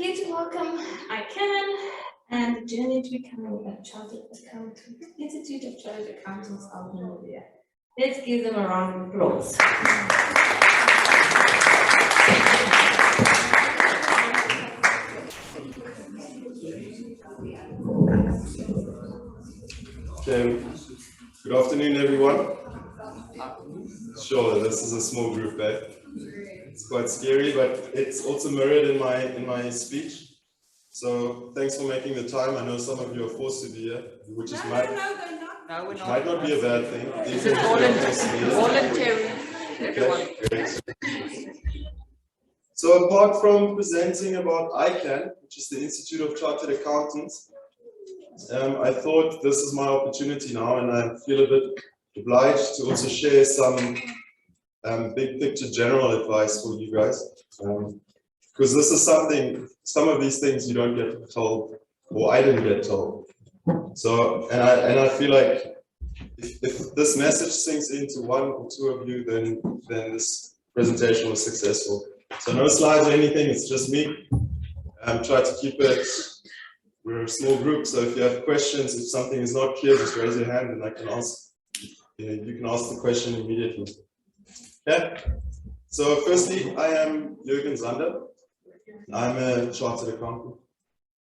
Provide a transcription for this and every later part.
here to welcome ICAN and the journey to becoming a chartered accountant, Institute of Chartered Accountants of Namibia. Let's give them a round of applause. Okay, good afternoon, everyone. Sure, this is a small group, eh? It's quite scary, but it's also mirrored in my speech. So thanks for making the time. I know some of you are forced to be here, which might not be a bad thing. Is it voluntary? Okay, great. So apart from presenting about ICAN, which is the Institute of Chartered Accountants, I thought this is my opportunity now, and I feel a bit obliged to also share some big picture general advice for you guys, because this is some of these things you don't get told, or I didn't get told. So, and I feel like if this message sinks into one or two of you, then this presentation was successful. So no slides or anything, it's just me. Try to keep it. We're a small group, so if you have questions, if something is not clear, just raise your hand and I can ask. You can ask the question immediately. Okay. So firstly, I am Jürgen Zander. I'm a chartered accountant.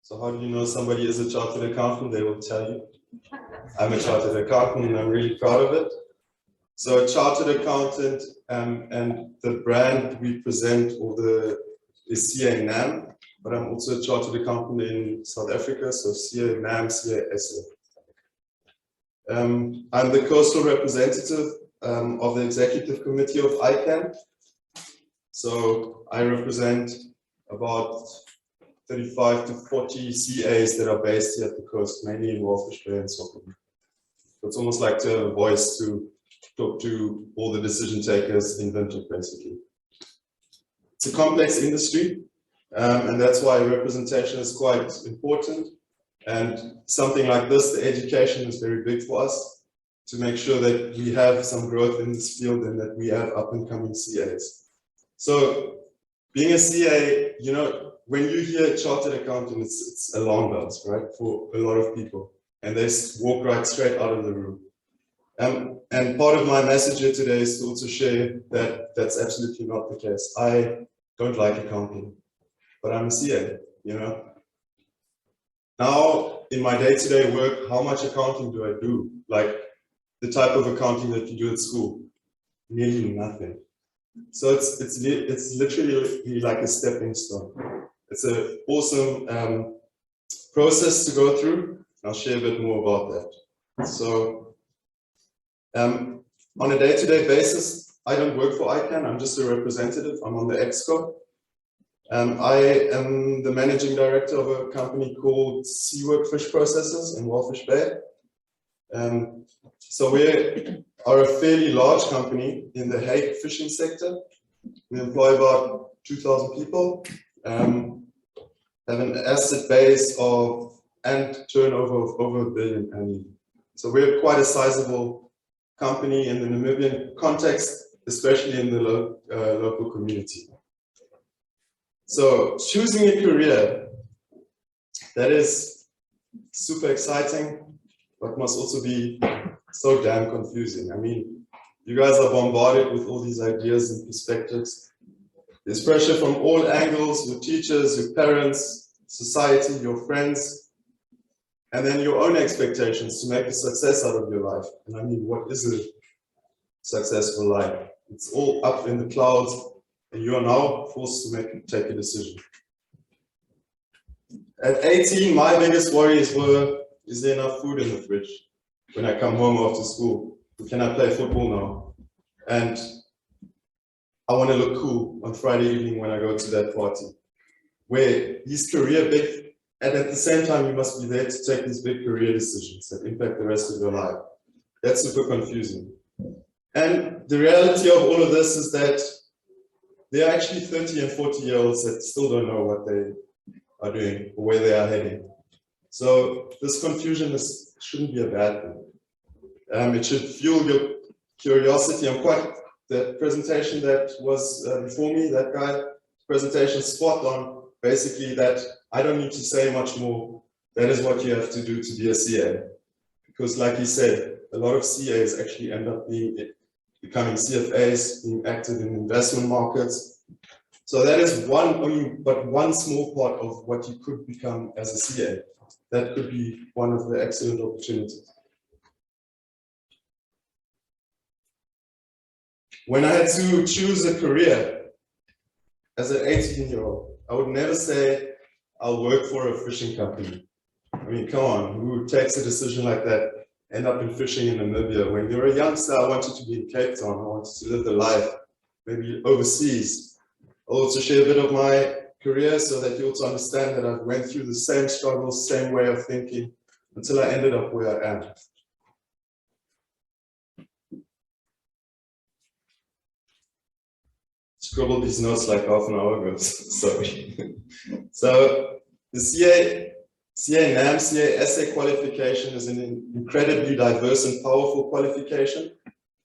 So how do you know somebody is a chartered accountant? They will tell you. I'm a chartered accountant and I'm really proud of it. So a chartered accountant and the brand we present, or is CA NAM. But I'm also a chartered accountant in South Africa, so CA NAM, CA SA. I'm the coastal representative of the executive committee of ICAN. So I represent about 35 to 40 CAs that are based here at the coast, mainly in Walvis Bay and Swakopmund. So it's almost like to have a voice to talk to all the decision takers in Windhoek, basically. It's a complex industry. And that's why representation is quite important. And something like this, the education is very big for us to make sure that we have some growth in this field and that we have up and coming CAs. So being a CA, you know, when you hear chartered accountant, it's alarm bells, right? For a lot of people. And they walk right straight out of the room. And part of my message here today is to also share that that's absolutely not the case. I don't like accounting. But I'm a CA, you know. Now, in my day-to-day work, how much accounting do I do? Like the type of accounting that you do at school? Nearly nothing. So it's literally like a stepping stone. It's an awesome process to go through. I'll share a bit more about that. So on a day-to-day basis, I don't work for ICAN. I'm just a representative. I'm on the ExCo. I am the managing director of a company called Seawork Fish Processors in Walvis Bay. So we are a fairly large company in the hake fishing sector. We employ about 2,000 people, have an asset base and turnover of over $1 billion annually. So we're quite a sizable company in the Namibian context, especially in the local community. So choosing a career that is super exciting, but must also be so damn confusing. I mean, you guys are bombarded with all these ideas and perspectives. There's pressure from all angles, your teachers, your parents, society, your friends, and then your own expectations to make a success out of your life. And I mean, what is a successful life? It's all up in the clouds. And you are now forced to take a decision. At 18, my biggest worries were, is there enough food in the fridge when I come home after school? Can I play football now? And I want to look cool on Friday evening when I go to that party. Where these career big, and at the same time, you must be there to take these big career decisions that impact the rest of your life. That's super confusing. And the reality of all of this is that there are actually 30 and 40-year-olds that still don't know what they are doing or where they are heading. So this confusion shouldn't be a bad thing. It should fuel your curiosity. The presentation that was before me, that guy, presentation spot on. basically that I don't need to say much more. That is what you have to do to be a CA. Because like he said, a lot of CAs actually end up becoming CFAs, being active in investment markets. So that is one small part of what you could become as a CA. That could be one of the excellent opportunities. When I had to choose a career as an 18-year-old, I would never say I'll work for a fishing company. I mean, come on, who takes a decision like that, end up in fishing in Namibia? When you're a youngster, I wanted to be in Cape Town, I wanted to live the life, maybe overseas. I'll also share a bit of my career so that you also understand that I went through the same struggles, same way of thinking, until I ended up where I am. Scribbled these notes like half an hour ago, sorry. So the CA NAM, CA essay qualification is an incredibly diverse and powerful qualification.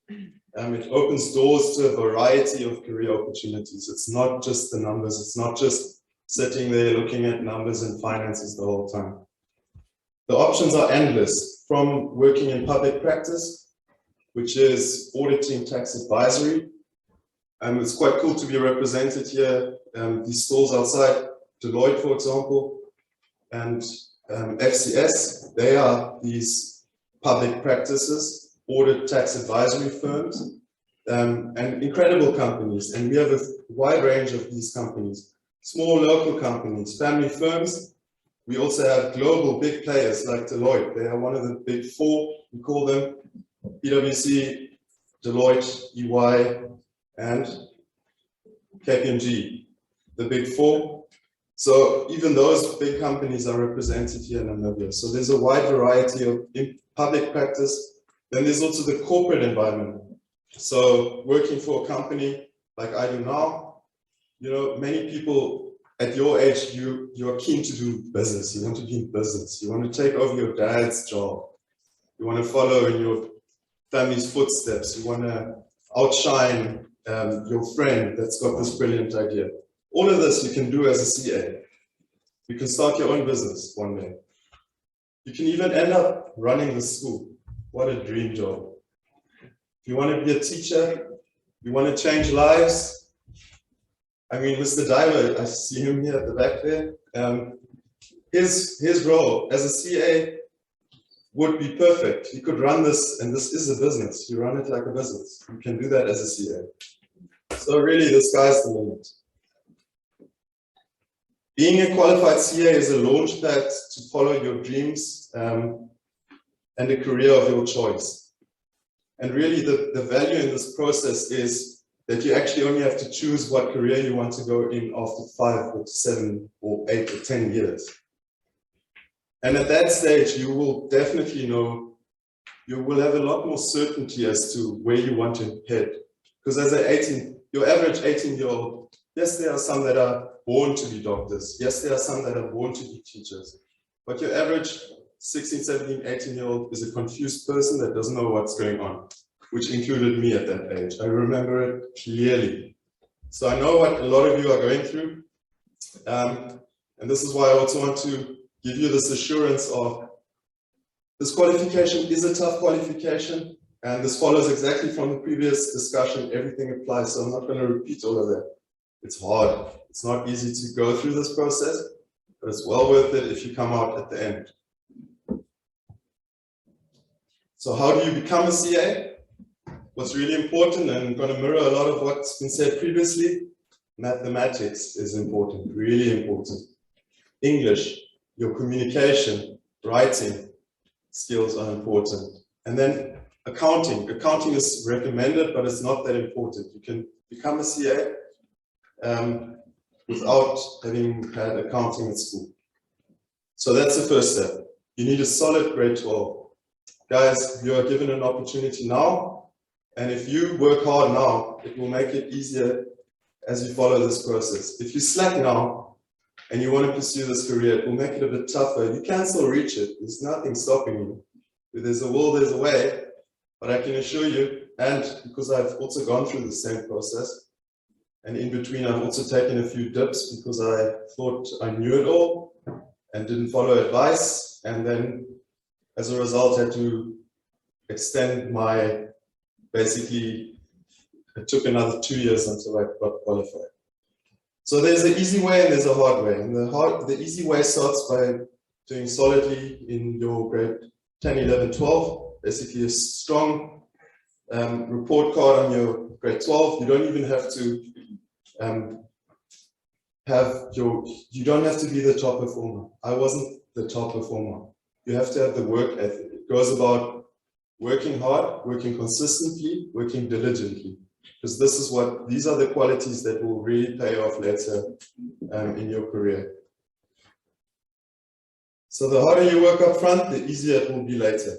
It opens doors to a variety of career opportunities. It's not just the numbers, it's not just sitting there looking at numbers and finances the whole time. The options are endless, from working in public practice, which is auditing, tax advisory. It's quite cool to be represented here. These stalls outside, Deloitte, for example, and FCS, they are these public practices, audit tax advisory firms, and incredible companies. And we have a wide range of these companies, small local companies, family firms. We also have global big players like Deloitte. They are one of the big four, we call them, PwC, Deloitte, EY, and KPMG, the big four. So even those big companies are represented here in Namibia. So there's a wide variety of public practice. Then there's also the corporate environment. So working for a company like I do now, you know, many people at your age, you're keen to do business. You want to be in business. You want to take over your dad's job. You want to follow in your family's footsteps. You want to outshine your friend that's got this brilliant idea. All of this you can do as a CA. You can start your own business one day. You can even end up running the school. What a dream job. If you want to be a teacher, you want to change lives. I mean, Mr. Diver, I see him here at the back there. His role as a CA would be perfect. He could run this, and this is a business. You run it like a business. You can do that as a CA. So really, the sky's the limit. Being a qualified CA is a launch pad to follow your dreams and a career of your choice. And really, the value in this process is that you actually only have to choose what career you want to go in after 5 or 7 or 8 or 10 years. And at that stage, you will definitely know, you will have a lot more certainty as to where you want to head. Because as your average 18-year-old, yes, there are some that are born to be doctors. Yes, there are some that are born to be teachers. But your average 16, 17, 18-year-old is a confused person that doesn't know what's going on, which included me at that age. I remember it clearly. So I know what a lot of you are going through. And this is why I also want to give you this assurance of this qualification is a tough qualification. And this follows exactly from the previous discussion. Everything applies. So I'm not going to repeat all of that. It's hard. It's not easy to go through this process, but it's well worth it if you come out at the end. So how do you become a CA? What's really important, and I'm going to mirror a lot of what's been said previously, mathematics is important, really important. English, your communication, writing skills are important. And then accounting. Accounting is recommended, but it's not that important. You can become a CA without having had accounting at school. So that's the first step. You need a solid grade 12. Guys, you are given an opportunity now, and if you work hard now, it will make it easier as you follow this process. If you slack now, and you want to pursue this career, it will make it a bit tougher. You can still reach it. There's nothing stopping you. If there's a will, there's a way. But I can assure you, and because I've also gone through the same process, And in between, I've also taken a few dips because I thought I knew it all and didn't follow advice. And then as a result, had to extend my, basically, it took another 2 years until I got qualified. So there's an easy way and there's a hard way. And the easy way starts by doing solidly in your grade 10, 11, 12, basically a strong report card on your grade 12. You don't even have to you don't have to be the top performer. I wasn't the top performer. You have to have the work ethic. It goes about working hard, working consistently, working diligently. Because these are the qualities that will really pay off later in your career. So the harder you work up front, the easier it will be later.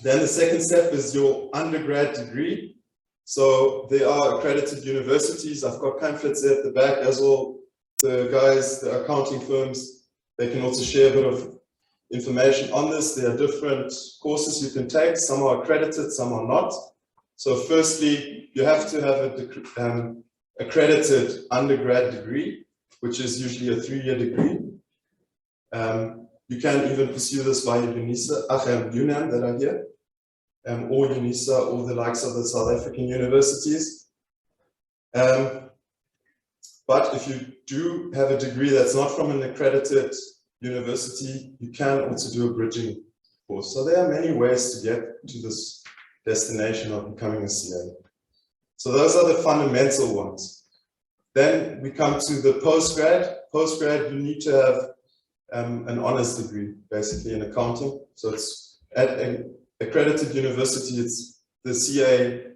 Then the second step is your undergrad degree. So there are accredited universities. I've got pamphlets there at the back as well. The guys, the accounting firms, they can also share a bit of information on this. There are different courses you can take. Some are accredited, some are not. So firstly, you have to have an accredited undergrad degree, which is usually a 3-year degree. You can even pursue this via UNAM that are here, or UNISA, or the likes of the South African universities. But if you do have a degree that's not from an accredited university, you can also do a bridging course. So there are many ways to get to this destination of becoming a CA. So those are the fundamental ones. Then we come to the postgrad. Postgrad, you need to have an honors degree, basically in accounting. So it's at an accredited university, it's the CA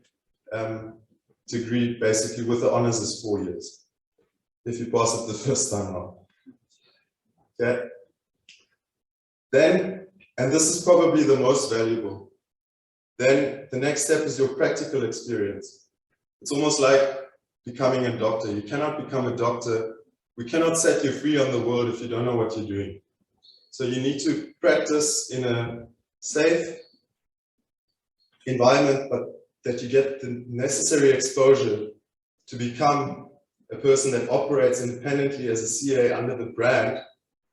degree, basically with the honors is 4 years. If you pass it the first time out. Okay. Then, and this is probably the most valuable, then the next step is your practical experience. It's almost like becoming a doctor. You cannot become a doctor. We cannot set you free on the world if you don't know what you're doing. So you need to practice in a safe environment, but that you get the necessary exposure to become a person that operates independently as a CA under the brand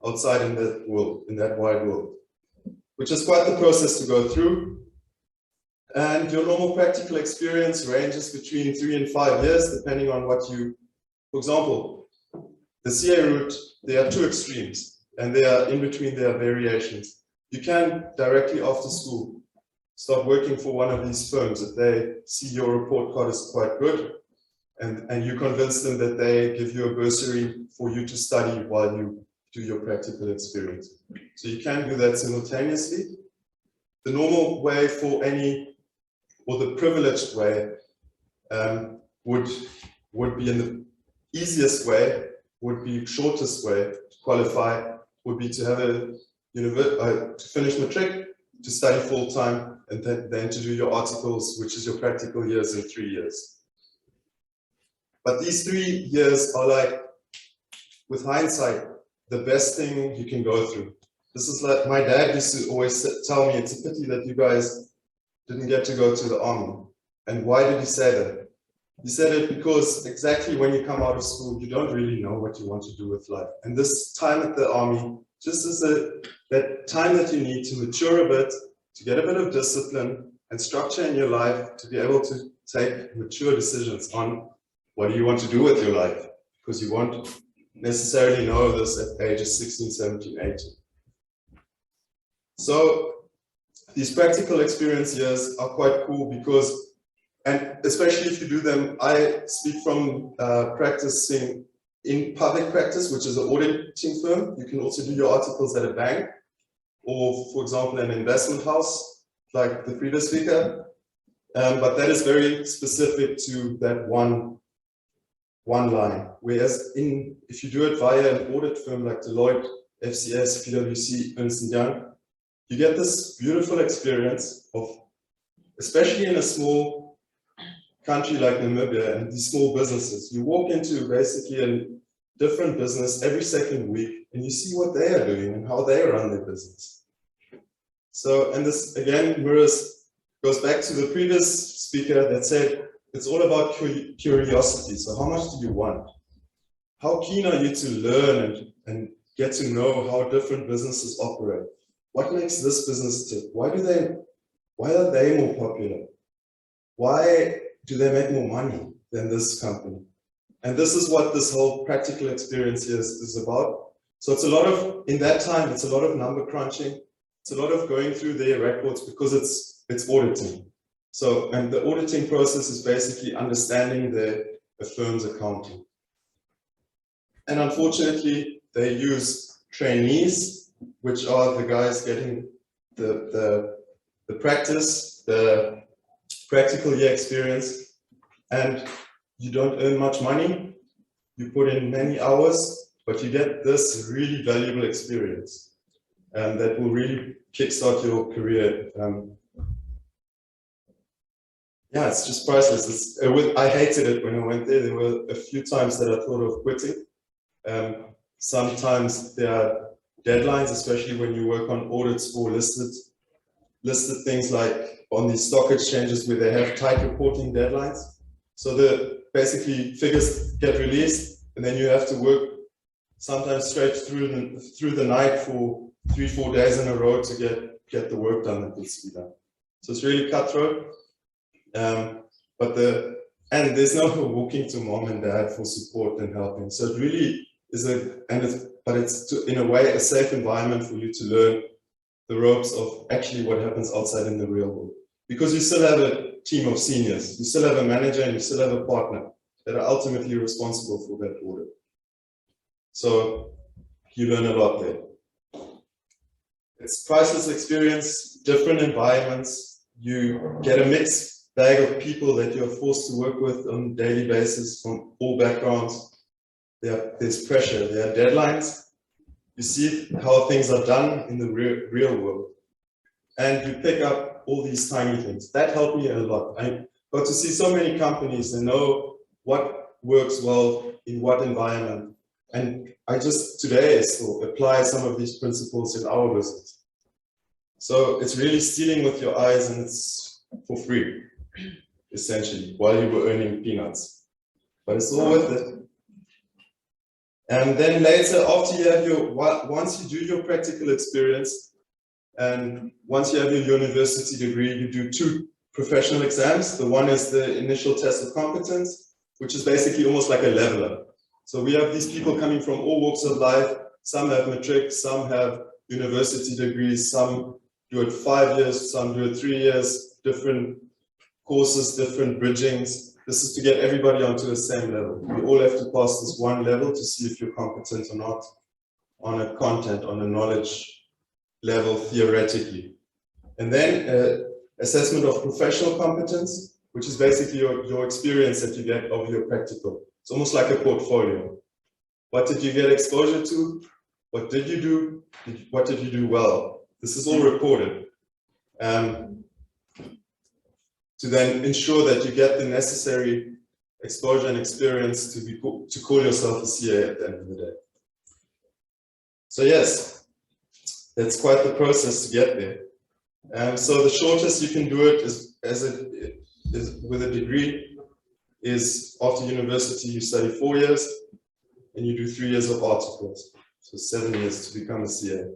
outside in that world, in that wide world, which is quite the process to go through. And your normal practical experience ranges between 3 and 5 years, depending on what you, for example, the CA route, there are 2 extremes, and they are in between, there are variations. You can directly after school start working for one of these firms if they see your report card is quite good, and you convince them that they give you a bursary for you to study while you do your practical experience. So you can do that simultaneously. The normal way for any, or the privileged way, would be in the easiest way, would be shortest way to qualify, would be to have to finish matric, to study full time, and then to do your articles, which is your practical years in 3 years. But these 3 years are like, with hindsight, the best thing you can go through. This is like, my dad used to always tell me, it's a pity that you guys didn't get to go to the army. And why did he say that? He said it because exactly when you come out of school, you don't really know what you want to do with life. And this time at the army, just as that time that you need to mature a bit, to get a bit of discipline and structure in your life, to be able to take mature decisions on what do you want to do with your life, because you won't necessarily know this at ages 16, 17, 18. So these practical experience years are quite cool because, and especially if you do them, I speak from practicing in public practice, which is an auditing firm. You can also do your articles at a bank, or for example, an investment house, like the previous speaker. But that is very specific to that one line. Whereas if you do it via an audit firm like Deloitte, FCS, PwC, Ernst & Young, you get this beautiful experience of, especially in a small country like Namibia and these small businesses, you walk into basically a different business every second week and you see what they are doing and how they run their business. So, and this again goes back to the previous speaker that said, it's all about curiosity. So how much do you want? How keen are you to learn and get to know how different businesses operate? What makes this business tick? Why are they more popular? Why do they make more money than this company? And this is what this whole practical experience is about. So it's a lot of, in that time, it's a lot of number crunching. It's a lot of going through their records because it's auditing. So, and the auditing process is basically understanding the firm's accounting. And unfortunately, they use trainees, which are the guys getting the practice, the practical year experience, and you don't earn much money. You put in many hours, but you get this really valuable experience that will really kickstart your career. Yeah, it's just priceless. I hated it when I went there. There were a few times that I thought of quitting. Sometimes there are deadlines, especially when you work on audits for listed things like on the stock exchanges where they have tight reporting deadlines. So the basically figures get released, and then you have to work sometimes straight through the night for 3-4 days in a row to get the work done that needs to be done. So it's really cutthroat. And there's no walking to mom and dad for support and helping. So it really is in a way a safe environment for you to learn the ropes of actually what happens outside in the real world. Because you still have a team of seniors, you still have a manager, and you still have a partner that are ultimately responsible for that audit. So you learn a lot there. It's priceless experience, different environments. You get a mixed bag of people that you're forced to work with on a daily basis from all backgrounds. There's pressure, there are deadlines. You see how things are done in the real world. And you pick up all these tiny things. That helped me a lot. I got to see so many companies and know what works well in what environment. And I just today still apply some of these principles in our business. So it's really stealing with your eyes, and it's for free, essentially, while you were earning peanuts. But it's all worth it. And then later, after you have once you do your practical experience, and once you have your university degree, you do 2 professional exams. The one is the initial test of competence, which is basically almost like a leveler. So we have these people coming from all walks of life. Some have matric, some have university degrees, some do it 5 years, some do it 3 years, different courses, different bridgings. This is to get everybody onto the same level. You all have to pass this one level to see if you're competent or not on a content, on a knowledge level theoretically. And then assessment of professional competence, which is basically your experience that you get of your practical. It's almost like a portfolio. What did you get exposure to? What did you do? What did you do well? This is all recorded. To then ensure that you get the necessary exposure and experience to call yourself a CA at the end of the day. So yes, that's quite the process to get there. So the shortest you can do it is with a degree is after university you study 4 years and you do 3 years of articles. So 7 years to become a CA.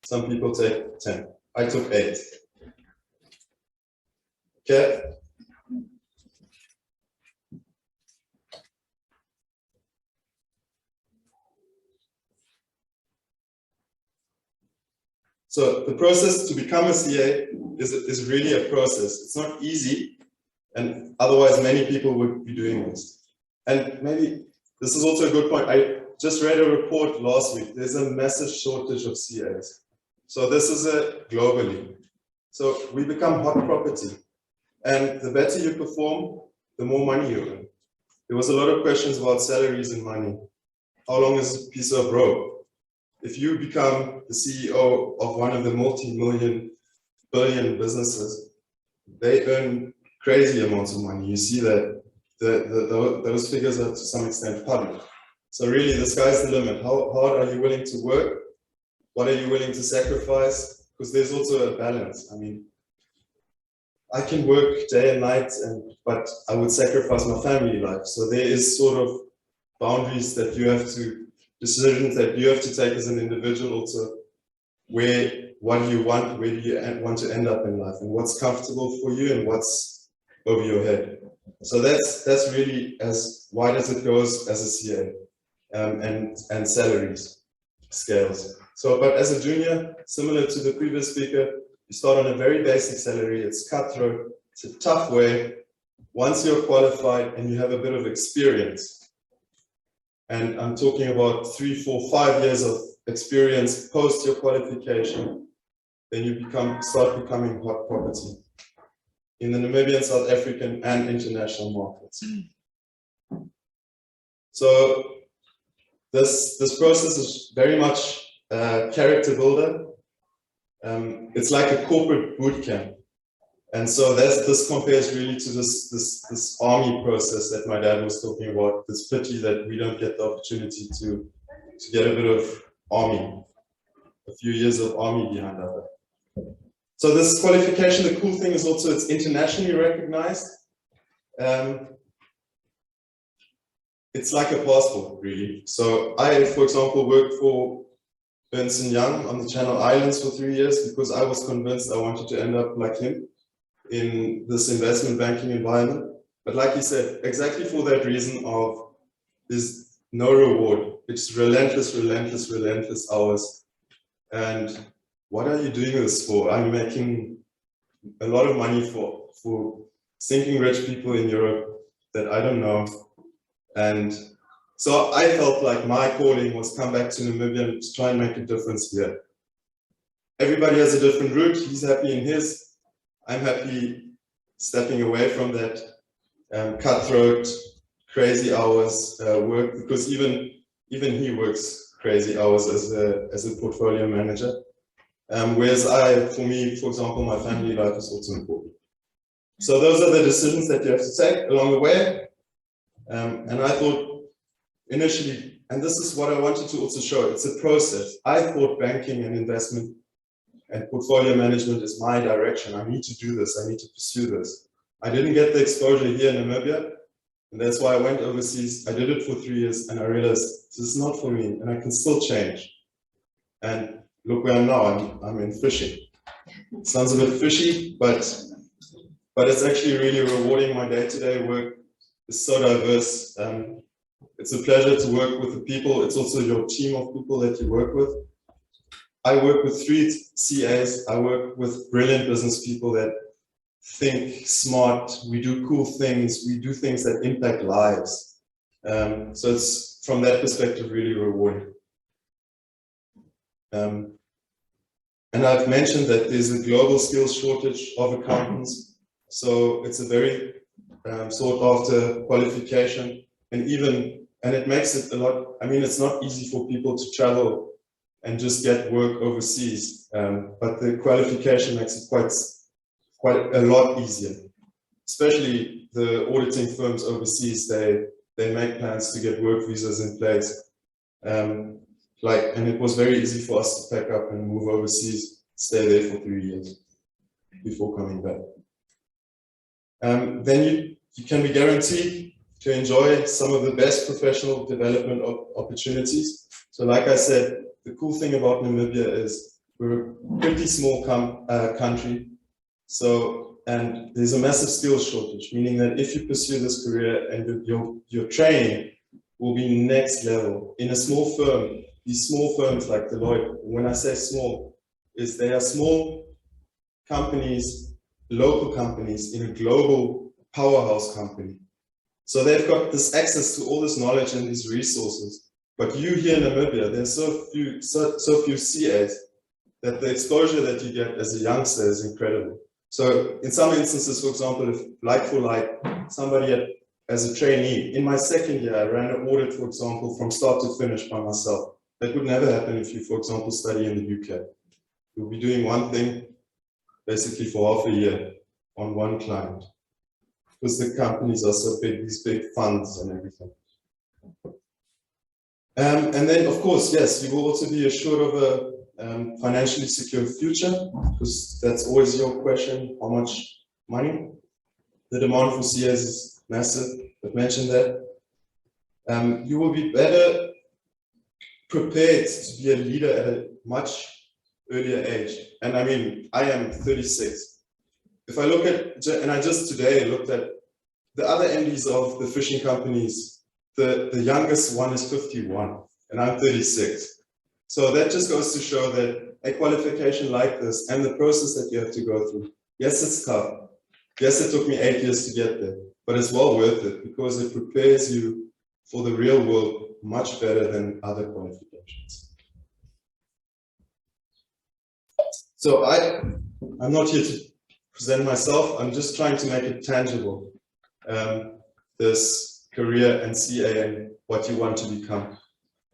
Some people take 10. I took 8. Okay. So the process to become a CA is really a process. It's not easy, and otherwise many people would be doing this. And maybe this is also a good point. I just read a report last week. There's a massive shortage of CAs. So this is globally. So we become hot property. And the better you perform, the more money you earn. There was a lot of questions about salaries and money. How long is a piece of rope? If you become the CEO of one of the multi-billion businesses, they earn crazy amounts of money. You see that those figures are to some extent public. So really, the sky's the limit. How hard are you willing to work? What are you willing to sacrifice? Because there's also a balance. I mean, I can work day and night, but I would sacrifice my family life. So there is sort of boundaries that you have to, decisions that you have to take as an individual also. What do you want, where do you want to end up in life, and what's comfortable for you and what's over your head. So that's really as wide as it goes as a CA, and salaries, scales. So, but as a junior, similar to the previous speaker, you start on a very basic salary. It's cutthroat. It's a tough way. Once you're qualified and you have a bit of experience, and I'm talking about 3, 4, 5 years of experience post your qualification, then you start becoming hot property in the Namibian, South African, and international markets. So this process is very much a character builder. It's like a corporate boot camp. And so this compares really to this army process that my dad was talking about. This pity that we don't get the opportunity to get a bit of army, a few years of army behind our back. So this qualification, the cool thing is also it's internationally recognized. It's like a passport, really. So I, for example, worked for Ernst & Young on the Channel Islands for 3 years because I was convinced I wanted to end up like him in this investment banking environment. But like he said, exactly for that reason of there's no reward. It's relentless, relentless, relentless hours. And what are you doing this for? I'm making a lot of money for sinking rich people in Europe that I don't know. And so I felt like my calling was come back to Namibia and to try and make a difference here. Everybody has a different route. He's happy in his. I'm happy stepping away from that cutthroat, crazy hours work, because even he works crazy hours as a portfolio manager. Whereas for me, for example, my family life is also important. So those are the decisions that you have to take along the way. And I thought initially, and this is what I wanted to also show, it's a process. I thought banking and investment and portfolio management is my direction. I need to do this, I need to pursue this. I didn't get the exposure here in Namibia, and that's why I went overseas. I did it for 3 years, and I realized this is not for me, and I can still change. And look where I'm now, I'm in fishing. It sounds a bit fishy, but it's actually really rewarding. My day-to-day work is so diverse. It's a pleasure to work with the people. It's also your team of people that you work with. I work with 3 CAs. I work with brilliant business people that think smart. We do cool things. We do things that impact lives. So it's, from that perspective, really rewarding. And I've mentioned that there's a global skills shortage of accountants. So it's a very sought after qualification, and it makes it a lot, I mean, it's not easy for people to travel and just get work overseas, but the qualification makes it quite a lot easier. Especially the auditing firms overseas, they make plans to get work visas in place. And it was very easy for us to pack up and move overseas, stay there for 3 years before coming back. Then you can be guaranteed to enjoy some of the best professional development opportunities. So like I said, the cool thing about Namibia is we're a pretty small country. So, and there's a massive skills shortage, meaning that if you pursue this career and your training will be next level. In a small firm, these small firms like Deloitte, when I say small, they are small companies, local companies in a global powerhouse company. So they've got this access to all this knowledge and these resources. But you here in Namibia, there's so few CAs that the exposure that you get as a youngster is incredible. So in some instances, for example, if like for like somebody as a trainee, in my second year, I ran an audit, for example, from start to finish by myself. That would never happen if you, for example, study in the UK. You'll be doing one thing basically for half a year on one client, because the companies are so big, these big funds and everything. And then, of course, yes, you will also be assured of a financially secure future, because that's always your question. How much money. The demand for CAs is massive. I've mentioned that. You will be better prepared to be a leader at a much earlier age. And I mean, I am 36. If I look at, and I just today looked at the other MDs of the fishing companies, the youngest one is 51, and I'm 36. So that just goes to show that a qualification like this and the process that you have to go through, yes, it's tough. Yes, it took me 8 years to get there, but it's well worth it because it prepares you for the real world much better than other qualifications. So I'm not here to present myself, I'm just trying to make it tangible, this career and CA and what you want to become.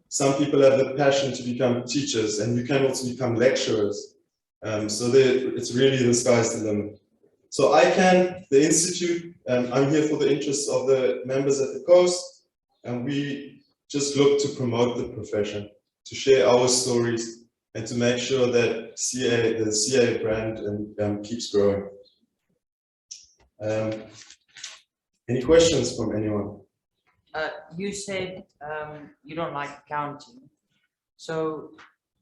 Some people have the passion to become teachers, and you can also become lecturers. So it's really the sky's the limit. So ICAN, the Institute, I'm here for the interests of the members at the coast, and we just look to promote the profession, to share our stories, and to make sure that the CA brand keeps growing. Any questions from anyone? You said you don't like accounting. So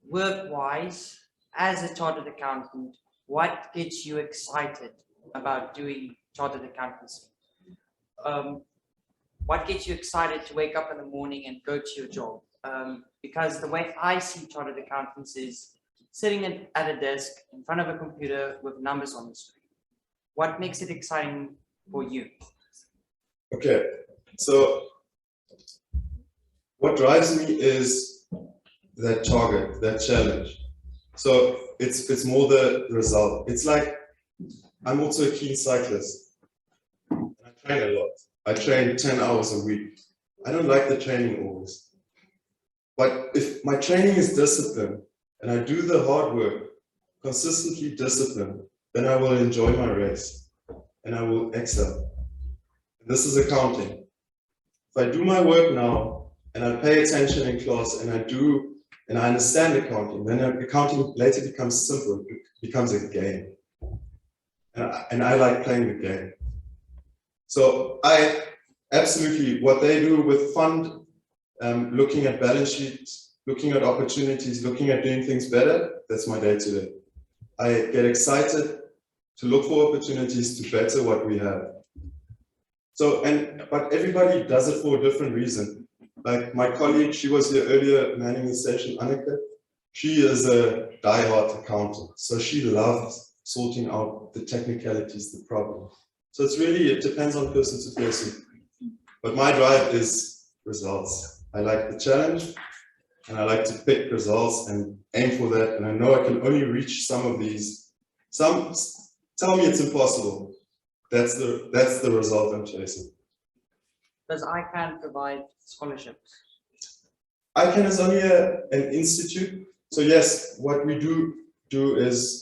work-wise, as a chartered accountant, what gets you excited about doing chartered accountancy? What gets you excited to wake up in the morning and go to your job? Because the way I see chartered accountants is sitting at a desk in front of a computer with numbers on the screen. What makes it exciting for you? Okay, so what drives me is that target, that challenge. So it's more the result. It's like, I'm also a keen cyclist. I train a lot. I train 10 hours a week. I don't like the training always. But if my training is disciplined and I do the hard work, consistently disciplined, then I will enjoy my race and I will excel. This is accounting. If I do my work now and I pay attention in class and I understand accounting, then accounting later becomes simple, it becomes a game. And I like playing the game. So I absolutely, what they do with fund, looking at balance sheets, looking at opportunities, looking at doing things better, that's my day to day. I get excited to look for opportunities to better what we have. So, but everybody does it for a different reason. Like my colleague, she was here earlier manning the station, Annika. She is a die-hard accountant. So she loves sorting out the technicalities, the problem. So it's really, it depends on person to person. But my drive is results. I like the challenge and I like to pick results and aim for that. And I know I can only reach some of these. Some tell me it's impossible. That's the result I'm chasing. Does ICAN provide scholarships? ICAN is only an institute. So yes, what we do is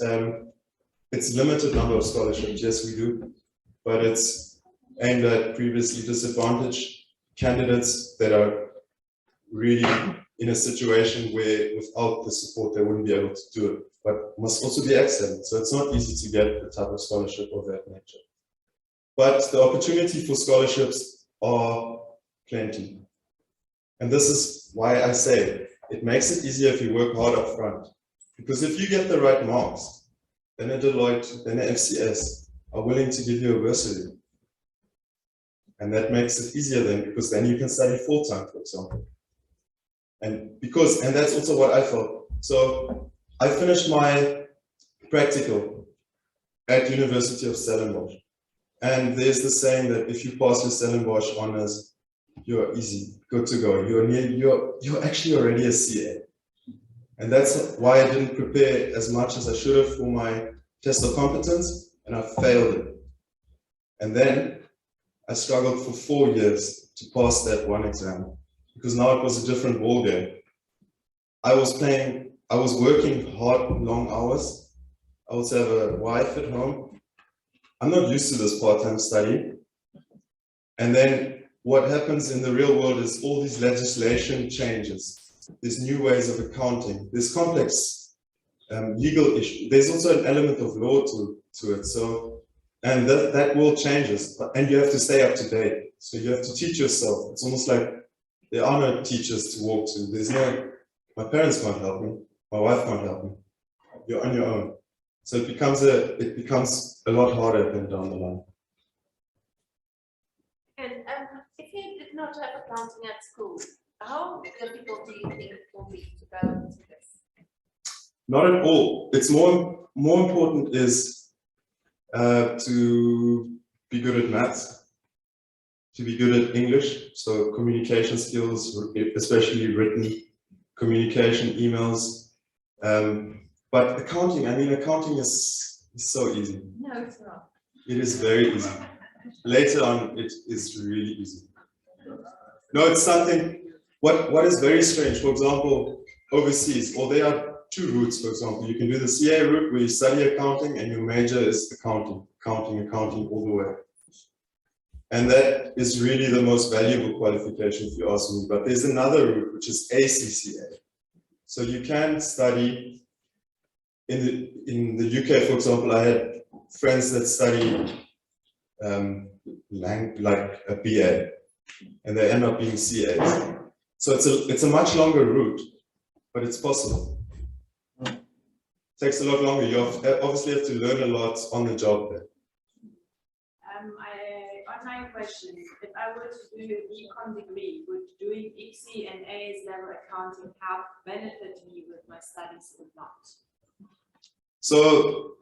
it's limited number of scholarships. Yes, we do, but it's aimed at previously disadvantaged candidates that are really in a situation where without the support they wouldn't be able to do it, but must also be excellent. So it's not easy to get the type of scholarship of that nature. But the opportunity for scholarships are plenty. And this is why I say it makes it easier if you work hard up front. Because if you get the right marks, then a Deloitte, then a FCS are willing to give you a bursary. And that makes it easier then, because then you can study full-time, for example. And that's also what I thought. So I finished my practical at University of Stellenbosch. And there's the saying that if you pass your Stellenbosch honors, you're easy, good to go. You're actually already a CA. And that's why I didn't prepare as much as I should have for my test of competence, and I failed it. And then I struggled for 4 years to pass that one exam, because now it was a different ballgame. I was working hard, long hours. I also have a wife at home. I'm not used to this part-time study. And then what happens in the real world is all these legislation changes. There's new ways of accounting. There's complex legal issues. There's also an element of law to it. So And that world changes, and you have to stay up to date. So you have to teach yourself. It's almost like there are no teachers to walk to. There's no, my parents can't help me, my wife can't help me. You're on your own. So it becomes a lot harder than down the line. And if you did not have accounting at school, how difficult do you think it will be to go into this? Not at all. It's more important is to be good at maths, to be good at English, so communication skills, especially written communication, emails. But accounting, I mean, accounting is so easy. No, it's not. It is very easy. Later on, it is really easy. No, it's something, what is very strange, for example, overseas, or there are two routes, for example. You can do the CA route where you study accounting and your major is accounting all the way. And that is really the most valuable qualification if you ask me. But there's another route, which is ACCA. So you can study in the UK, for example. I had friends that studied like a BA, and they end up being CAs. So it's a much longer route, but it's possible. Takes a lot longer. You obviously have to learn a lot on the job there. On my question, if I were to do an econ degree, would doing ICSI and AS level accounting help benefit me with my studies or not? So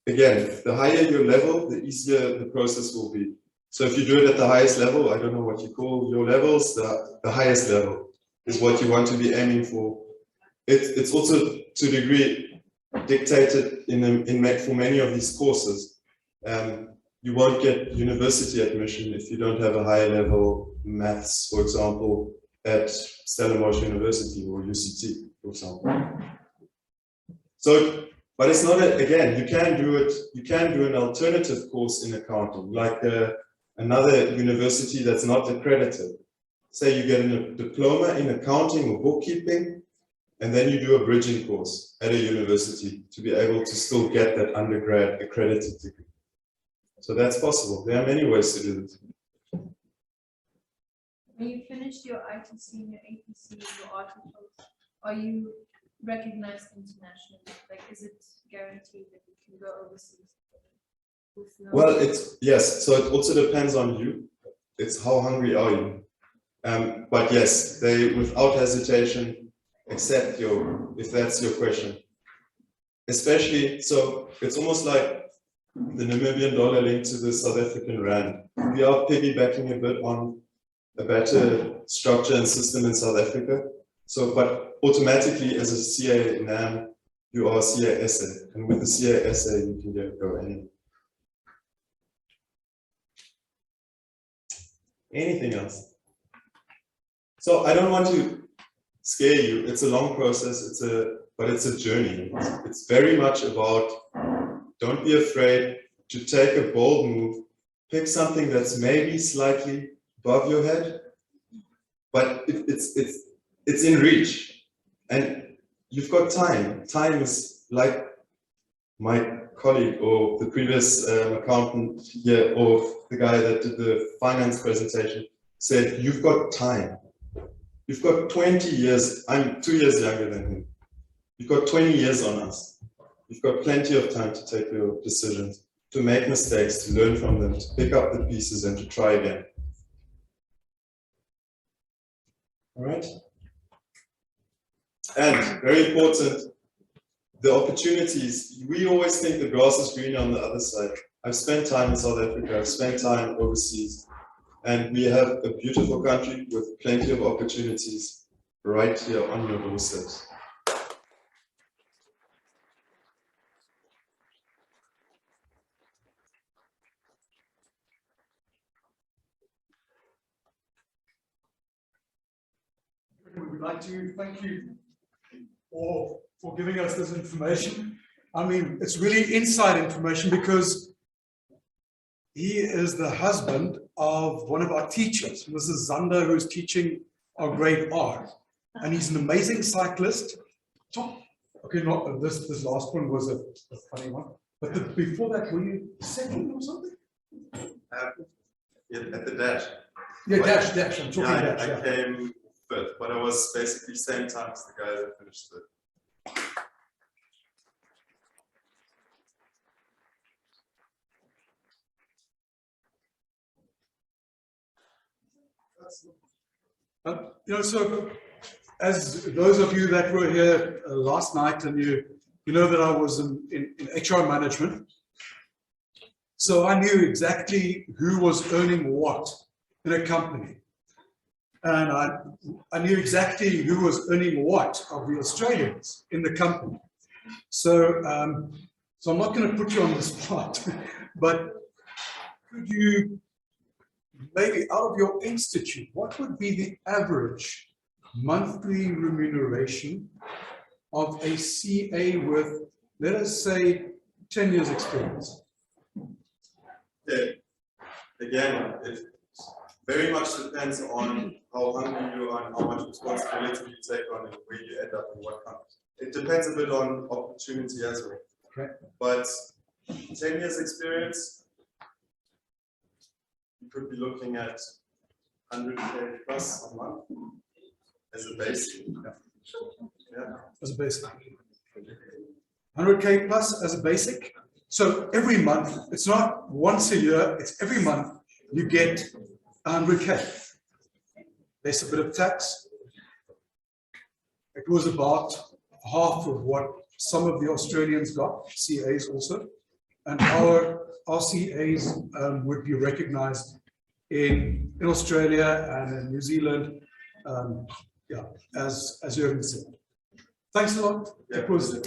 again, the higher your level, the easier the process will be. So if you do it at the highest level, I don't know what you call your levels, the highest level is what you want to be aiming for. It's also to a degree dictated for many of these courses. You won't get university admission if you don't have a higher level maths, for example, at Stellenbosch University or UCT, for example. So, but it's not, again, you can do an alternative course in accounting, like another university that's not accredited. Say you get a diploma in accounting or bookkeeping, and then you do a bridging course at a university to be able to still get that undergrad accredited degree. So that's possible. There are many ways to do it. When you finished your ITC and your APC and your articles, are you recognized internationally? Like, is it guaranteed that you can go overseas? Well, yes. So it also depends on you. It's how hungry are you. But yes, they without hesitation accept if that's your question. Especially, so it's almost like the Namibian dollar linked to the South African rand. We are piggybacking a bit on a better structure and system in South Africa. So, but automatically as a CA NAM, you are CA SA, and with the CA SA, you can go anywhere. Anything else? So I don't want to scare you. It's a long process. But it's a journey. It's very much about, don't be afraid to take a bold move, pick something that's maybe slightly above your head, but it's in reach, and you've got time. Time is like my colleague or the previous accountant here, or the guy that did the finance presentation said, you've got time. You've got 20 years. I'm 2 years younger than him. You've got 20 years on us. You've got plenty of time to take your decisions, to make mistakes, to learn from them, to pick up the pieces and to try again. All right? And very important, the opportunities. We always think the grass is greener on the other side. I've spent time in South Africa, I've spent time overseas, and we have a beautiful country with plenty of opportunities right here on your doorsteps. We would like to thank you for giving us this information. I mean, it's really inside information because he is the husband of one of our teachers, Mrs. Zander, who's teaching our grade R. And he's an amazing cyclist. Okay, not this last one was a funny one. But before that, were you second or something? Yeah, at the dash. Yeah, dash, I'm talking Yeah, dash, I yeah. came fifth, but I was basically same time as the guy that finished third. So as those of you that were here last night, and you know that I was in HR management. So I knew exactly who was earning what in a company. And I knew exactly who was earning what of the Australians in the company. So, so I'm not going to put you on the spot, but could you maybe out of your institute, what would be the average monthly remuneration of a CA with, let us say, 10 years experience? Yeah. Again, it very much depends on how hungry you are and how much responsibility you take on and where you end up in what country. It depends a bit on opportunity as well. Okay. But 10 years experience, you could be looking at 100K plus a month as a base. Yeah. As a basic. 100K plus as a basic. So every month, it's not once a year, it's every month you get 100K. There's a bit of tax. It was about half of what some of the Australians got, CAs also. And our CAs would be recognized in Australia and in New Zealand, yeah, as Jürgen said. Thanks a lot. Yeah. It was